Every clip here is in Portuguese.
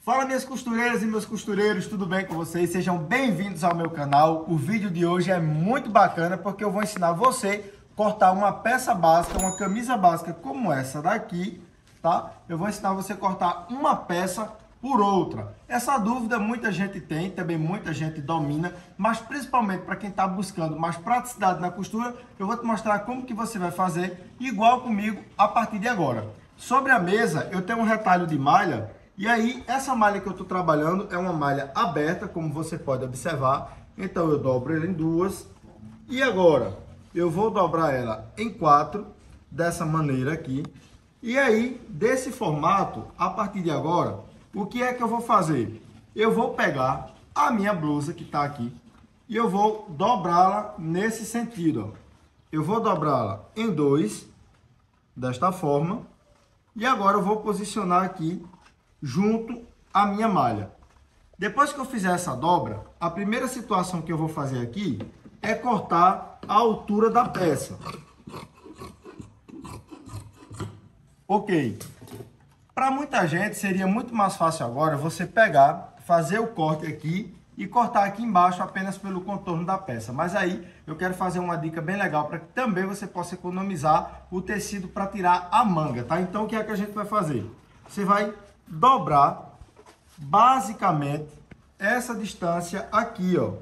Fala minhas costureiras e meus costureiros, tudo bem com vocês? Sejam bem-vindos ao meu canal. O vídeo de hoje é muito bacana porque eu vou ensinar você a cortar uma peça básica, uma camisa básica como essa daqui, tá? Eu vou ensinar você a cortar uma peça por outra. Essa dúvida muita gente tem, também muita gente domina, mas principalmente para quem está buscando mais praticidade na costura, eu vou te mostrar como que você vai fazer igual comigo a partir de agora. Sobre a mesa, eu tenho um retalho de malha. E aí, essa malha que eu estou trabalhando é uma malha aberta, como você pode observar. Então, eu dobro ela em duas. E agora, eu vou dobrar ela em quatro, dessa maneira aqui. E aí, desse formato, a partir de agora, o que é que eu vou fazer? Eu vou pegar a minha blusa que está aqui e eu vou dobrá-la nesse sentido, ó. Eu vou dobrá-la em dois, desta forma. E agora eu vou posicionar aqui junto à minha malha. Depois que eu fizer essa dobra, a primeira situação que eu vou fazer aqui é cortar a altura da peça. Ok. Para muita gente seria muito mais fácil agora você pegar, fazer o corte aqui e cortar aqui embaixo apenas pelo contorno da peça. Mas aí eu quero fazer uma dica bem legal para que também você possa economizar o tecido para tirar a manga, tá? Então o que é que a gente vai fazer? Você vai dobrar basicamente essa distância aqui, ó,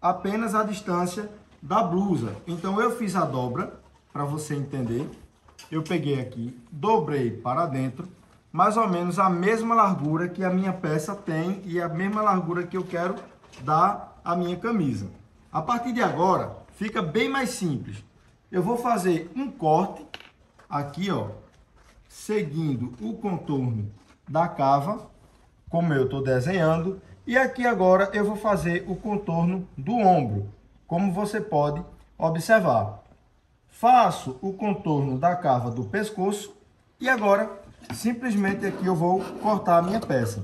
apenas a distância da blusa. Então eu fiz a dobra para você entender. Eu peguei aqui, dobrei para dentro, mais ou menos a mesma largura que a minha peça tem e a mesma largura que eu quero dar à minha camisa. A partir de agora fica bem mais simples. Eu vou fazer um corte aqui, ó, seguindo o contorno da cava, como eu estou desenhando, e aqui agora eu vou fazer o contorno do ombro, como você pode observar. Faço o contorno da cava do pescoço e agora simplesmente aqui eu vou cortar a minha peça.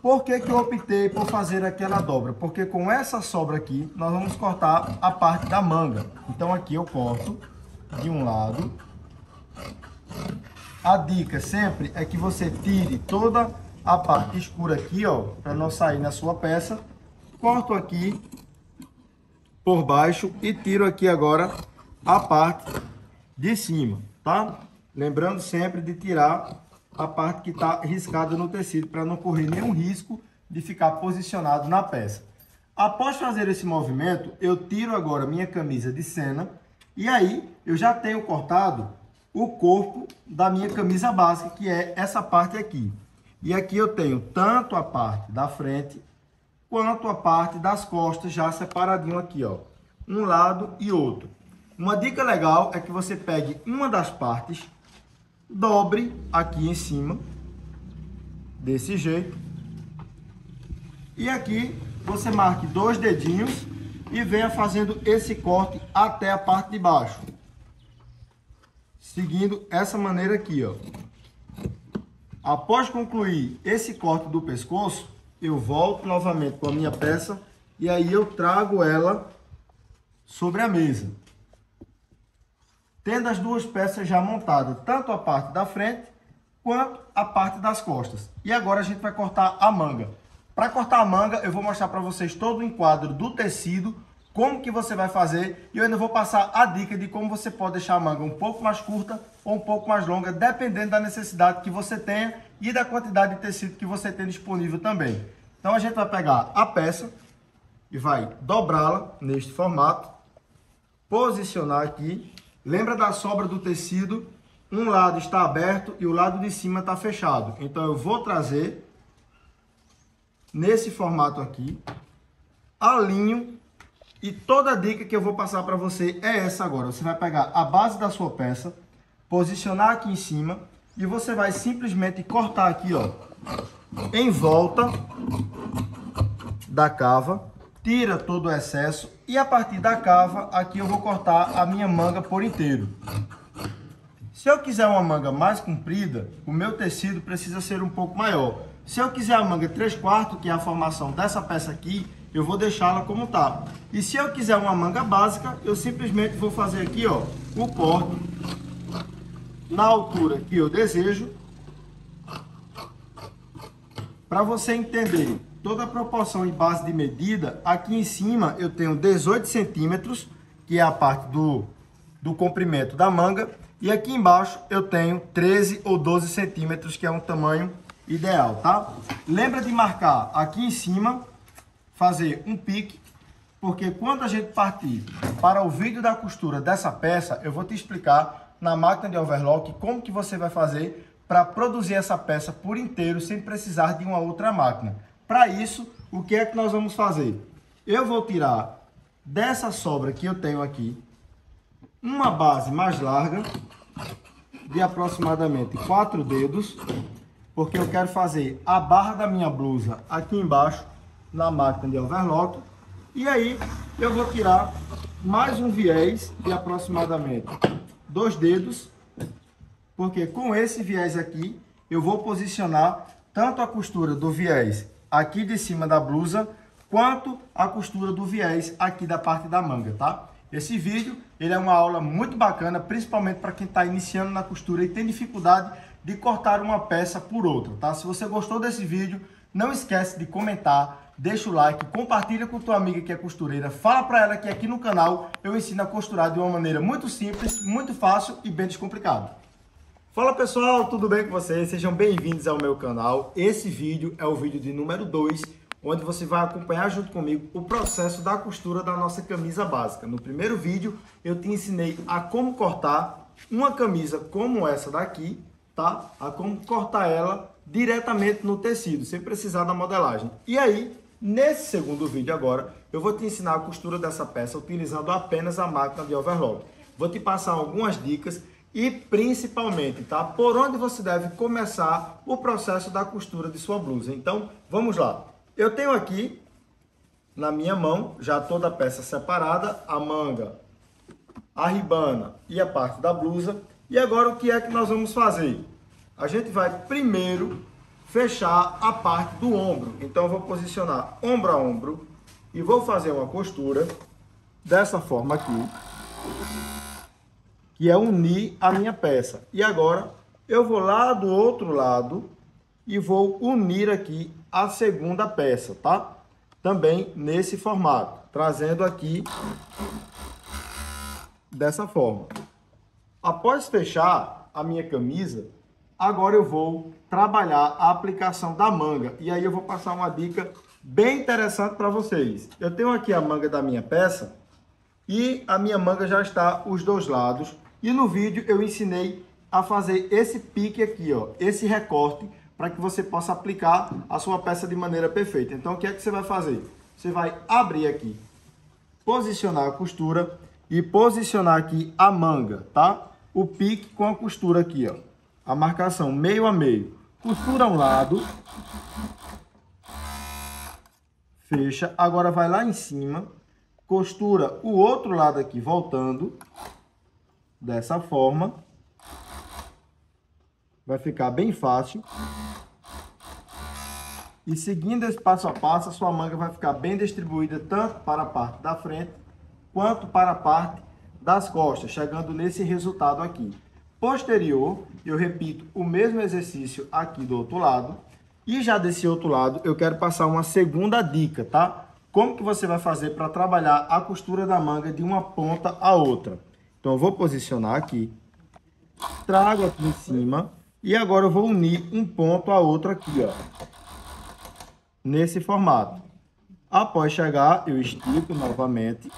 Por que que eu optei por fazer aquela dobra? Porque com essa sobra aqui nós vamos cortar a parte da manga. Então aqui eu corto de um lado. A dica sempre é que você tire toda a parte escura aqui, ó, para não sair na sua peça. Corto aqui por baixo e tiro aqui agora a parte de cima, tá? Lembrando sempre de tirar a parte que está riscada no tecido para não correr nenhum risco de ficar posicionado na peça. Após fazer esse movimento, eu tiro agora minha camisa de cena e aí eu já tenho cortado o corpo da minha camisa básica, que é essa parte aqui. E aqui eu tenho tanto a parte da frente, quanto a parte das costas, já separadinho aqui, ó. Um lado e outro. Uma dica legal é que você pegue uma das partes, dobre aqui em cima, desse jeito. E aqui você marque 2 dedinhos e venha fazendo esse corte até a parte de baixo. Seguindo essa maneira aqui, ó. Após concluir esse corte do pescoço, eu volto novamente com a minha peça e aí eu trago ela sobre a mesa. Tendo as duas peças já montadas, tanto a parte da frente quanto a parte das costas. E agora a gente vai cortar a manga. Para cortar a manga, eu vou mostrar para vocês todo o enquadro do tecido, como que você vai fazer, e eu ainda vou passar a dica de como você pode deixar a manga um pouco mais curta ou um pouco mais longa, dependendo da necessidade que você tenha e da quantidade de tecido que você tem disponível também. Então a gente vai pegar a peça e vai dobrá-la neste formato, posicionar aqui. Lembra da sobra do tecido? Um lado está aberto e o lado de cima está fechado. Então eu vou trazer nesse formato aqui, alinho. E toda a dica que eu vou passar para você é essa agora. Você vai pegar a base da sua peça, posicionar aqui em cima e você vai simplesmente cortar aqui, ó, em volta da cava, tira todo o excesso e a partir da cava aqui eu vou cortar a minha manga por inteiro. Se eu quiser uma manga mais comprida, o meu tecido precisa ser um pouco maior. Se eu quiser a manga 3/4, que é a formação dessa peça aqui, eu vou deixá-la como tá. E se eu quiser uma manga básica, eu simplesmente vou fazer aqui, ó, o corte na altura que eu desejo Para você entender toda a proporção e base de medida, aqui em cima eu tenho 18 centímetros, que é a parte do comprimento da manga, e aqui embaixo eu tenho 13 ou 12 centímetros, que é um tamanho ideal, tá? Lembra de marcar aqui em cima, fazer um pique, porque quando a gente partir para o vídeo da costura dessa peça, eu vou te explicar na máquina de overlock como que você vai fazer para produzir essa peça por inteiro sem precisar de uma outra máquina. Para isso, o que é que nós vamos fazer? Eu vou tirar dessa sobra que eu tenho aqui uma base mais larga, de aproximadamente 4 dedos, porque eu quero fazer a barra da minha blusa aqui embaixo na máquina de overlock. E aí eu vou tirar mais um viés de aproximadamente 2 dedos, porque com esse viés aqui eu vou posicionar tanto a costura do viés aqui de cima da blusa, quanto a costura do viés aqui da parte da manga, tá? Esse vídeo, ele é uma aula muito bacana, principalmente para quem está iniciando na costura e tem dificuldade de cortar uma peça por outra, tá? Se você gostou desse vídeo, não esquece de comentar, deixa o like, compartilha com tua amiga que é costureira, fala para ela que aqui no canal eu ensino a costurar de uma maneira muito simples, muito fácil e bem descomplicado. Fala pessoal, tudo bem com vocês? Sejam bem-vindos ao meu canal. Esse vídeo é o vídeo de número 2, onde você vai acompanhar junto comigo o processo da costura da nossa camisa básica. No primeiro vídeo eu te ensinei a como cortar uma camisa como essa daqui, tá? A como cortar ela diretamente no tecido, sem precisar da modelagem. E aí, nesse segundo vídeo agora, eu vou te ensinar a costura dessa peça utilizando apenas a máquina de overlock. Vou te passar algumas dicas e principalmente, tá? Por onde você deve começar o processo da costura de sua blusa. Então, vamos lá. Eu tenho aqui na minha mão já toda a peça separada, a manga, a ribana e a parte da blusa. E agora o que é que nós vamos fazer? A gente vai primeiro fechar a parte do ombro. Então eu vou posicionar ombro a ombro e vou fazer uma costura dessa forma aqui, que é unir a minha peça. E agora eu vou lá do outro lado e vou unir aqui a segunda peça, tá? Também nesse formato, trazendo aqui dessa forma. Após fechar a minha camisa, agora eu vou trabalhar a aplicação da manga. E aí eu vou passar uma dica bem interessante para vocês. Eu tenho aqui a manga da minha peça e a minha manga já está os dois lados. E no vídeo eu ensinei a fazer esse pique aqui, ó, esse recorte, para que você possa aplicar a sua peça de maneira perfeita. Então, o que é que você vai fazer? Você vai abrir aqui, posicionar a costura e posicionar aqui a manga, tá? O pique com a costura aqui, ó. A marcação meio a meio. Costura um lado. Fecha. Agora vai lá em cima. Costura o outro lado aqui, voltando. Dessa forma. Vai ficar bem fácil. E seguindo esse passo a passo, a sua manga vai ficar bem distribuída tanto para a parte da frente, quanto para a parte das costas, chegando nesse resultado aqui. Posterior, eu repito o mesmo exercício aqui do outro lado. E já desse outro lado, eu quero passar uma segunda dica, tá? Como que você vai fazer para trabalhar a costura da manga de uma ponta a outra. Então, eu vou posicionar aqui, trago aqui em cima. E agora eu vou unir um ponto a outro aqui, ó, nesse formato. Após chegar, eu estico novamente.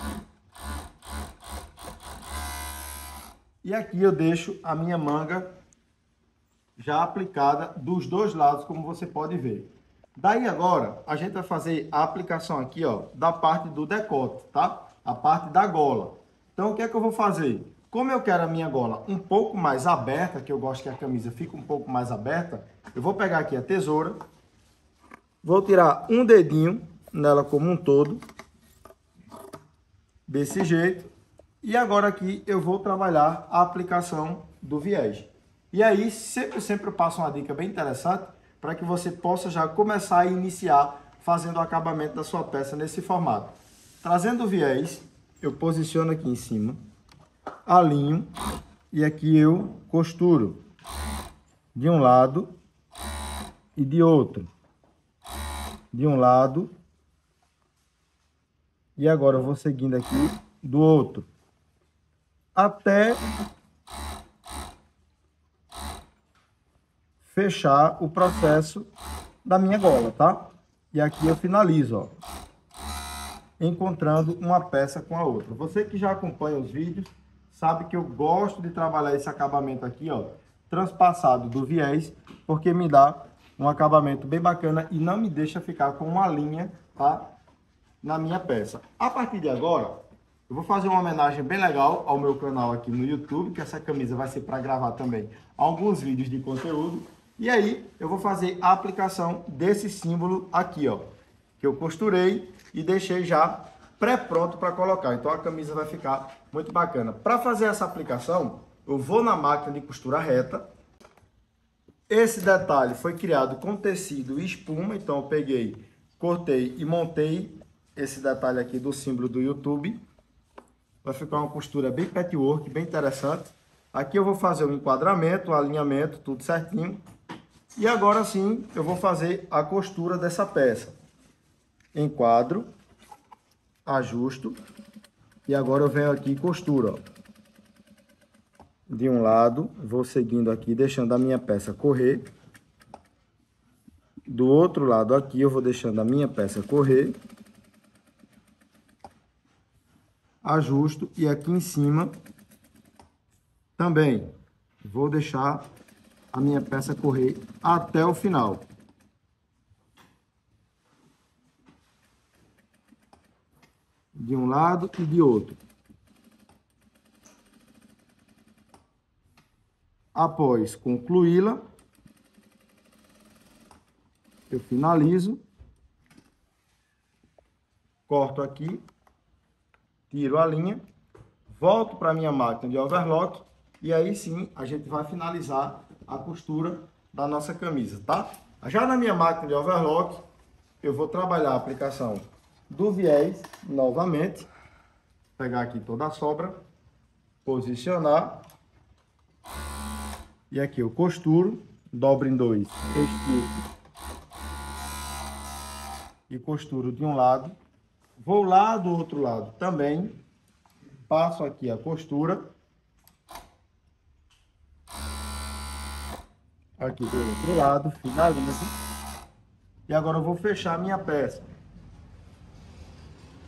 E aqui eu deixo a minha manga já aplicada dos dois lados, como você pode ver. Daí agora, a gente vai fazer a aplicação aqui, ó, da parte do decote, tá? A parte da gola. Então, o que é que eu vou fazer? Como eu quero a minha gola um pouco mais aberta, que eu gosto que a camisa fique um pouco mais aberta, eu vou pegar aqui a tesoura, vou tirar um dedinho nela como um todo, desse jeito, e agora aqui eu vou trabalhar a aplicação do viés. E aí, sempre eu passo uma dica bem interessante, para que você possa já começar a iniciar fazendo o acabamento da sua peça nesse formato. Trazendo o viés, eu posiciono aqui em cima, alinho e aqui eu costuro de um lado e de outro. de um lado. E agora eu vou seguindo aqui do outro. Até fechar o processo da minha gola, tá? E aqui eu finalizo, ó, encontrando uma peça com a outra. Você que já acompanha os vídeos, sabe que eu gosto de trabalhar esse acabamento aqui, ó, transpassado do viés, porque me dá um acabamento bem bacana e não me deixa ficar com uma linha, tá, na minha peça. A partir de agora, eu vou fazer uma homenagem bem legal ao meu canal aqui no YouTube, que essa camisa vai ser para gravar também alguns vídeos de conteúdo. E aí, eu vou fazer a aplicação desse símbolo aqui, ó, que eu costurei e deixei já pré-pronto para colocar. Então, a camisa vai ficar muito bacana. Para fazer essa aplicação, eu vou na máquina de costura reta. Esse detalhe foi criado com tecido e espuma, então eu peguei, cortei e montei esse detalhe aqui do símbolo do YouTube. Vai ficar uma costura bem patchwork, bem interessante. Aqui eu vou fazer o enquadramento, o alinhamento, tudo certinho. E agora sim, eu vou fazer a costura dessa peça. Enquadro, ajusto. E agora eu venho aqui e costuro, ó. De um lado, vou seguindo aqui, deixando a minha peça correr. Do outro lado aqui, eu vou deixando a minha peça correr. Ajusto e aqui em cima também vou deixar a minha peça correr até o final. De um lado e de outro. Após concluí-la, eu finalizo, corto aqui, tiro a linha, volto para a minha máquina de overlock e aí sim a gente vai finalizar a costura da nossa camisa, tá? Já na minha máquina de overlock, eu vou trabalhar a aplicação do viés novamente, pegar aqui toda a sobra, posicionar e aqui eu costuro, dobro em dois, estiro e costuro de um lado. Vou lá do outro lado também, passo aqui a costura, aqui do outro lado, finalizo, e agora eu vou fechar a minha peça.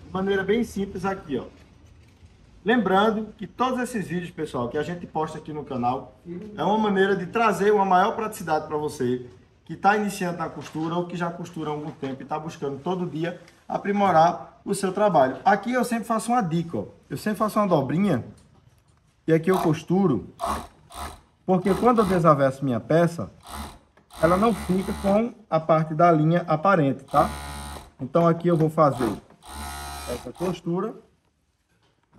De maneira bem simples aqui, ó. Lembrando que todos esses vídeos, pessoal, que a gente posta aqui no canal, é uma maneira de trazer uma maior praticidade para você, que está iniciando na costura ou que já costura há algum tempo e está buscando todo dia aprimorar o seu trabalho. Aqui eu sempre faço uma dica, ó. Eu sempre faço uma dobrinha e aqui eu costuro, porque quando eu desavesso minha peça, ela não fica com a parte da linha aparente, tá? Então aqui eu vou fazer essa costura,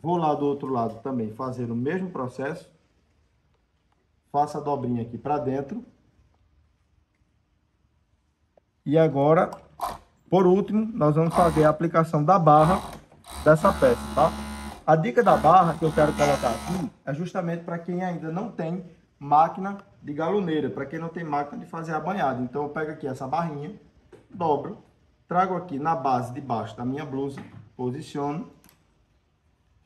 vou lá do outro lado também fazer o mesmo processo, faço a dobrinha aqui para dentro. E agora, por último, nós vamos fazer a aplicação da barra dessa peça, tá? A dica da barra que eu quero colocar aqui é justamente para quem ainda não tem máquina de galoneira, para quem não tem máquina de fazer a banhada. Então eu pego aqui essa barrinha, dobro, trago aqui na base de baixo da minha blusa, posiciono.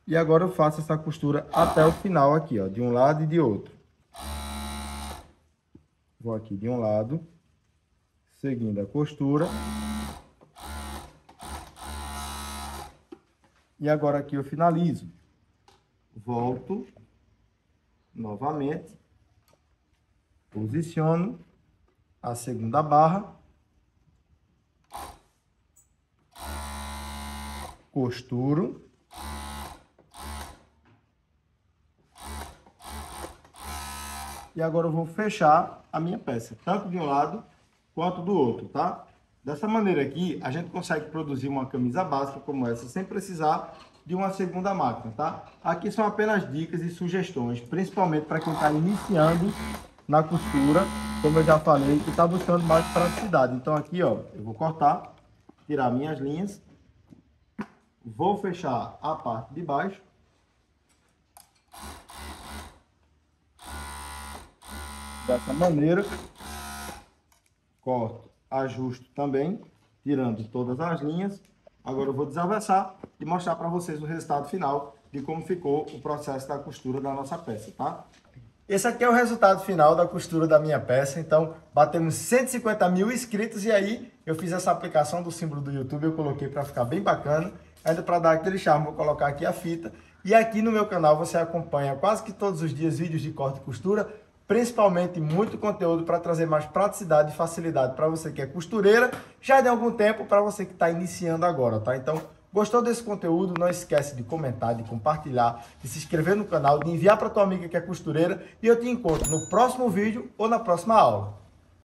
E agora eu faço essa costura até o final aqui, ó, de um lado e de outro. Vou aqui de um lado, seguindo a costura. E agora aqui eu finalizo. Volto novamente, posiciono a segunda barra, costuro. E agora eu vou fechar a minha peça, tanto de um lado quanto do outro, tá? Dessa maneira aqui, a gente consegue produzir uma camisa básica como essa, sem precisar de uma segunda máquina, tá? Aqui são apenas dicas e sugestões, principalmente para quem está iniciando na costura, como eu já falei, que está buscando mais praticidade. Então aqui, ó, eu vou cortar, tirar minhas linhas, vou fechar a parte de baixo. Dessa maneira, corto, ajusto também tirando todas as linhas. Agora eu vou desaversar e mostrar para vocês o resultado final de como ficou o processo da costura da nossa peça, tá? Esse aqui é o resultado final da costura da minha peça. Então, batemos 150 mil inscritos e aí eu fiz essa aplicação do símbolo do YouTube, eu coloquei para ficar bem bacana. Ainda para dar aquele charme, vou colocar aqui a fita. E aqui no meu canal você acompanha quase que todos os dias vídeos de corte e costura, principalmente muito conteúdo para trazer mais praticidade e facilidade para você que é costureira, já de algum tempo, para você que está iniciando agora, tá? Então, gostou desse conteúdo? Não esquece de comentar, de compartilhar, de se inscrever no canal, de enviar para tua amiga que é costureira e eu te encontro no próximo vídeo ou na próxima aula.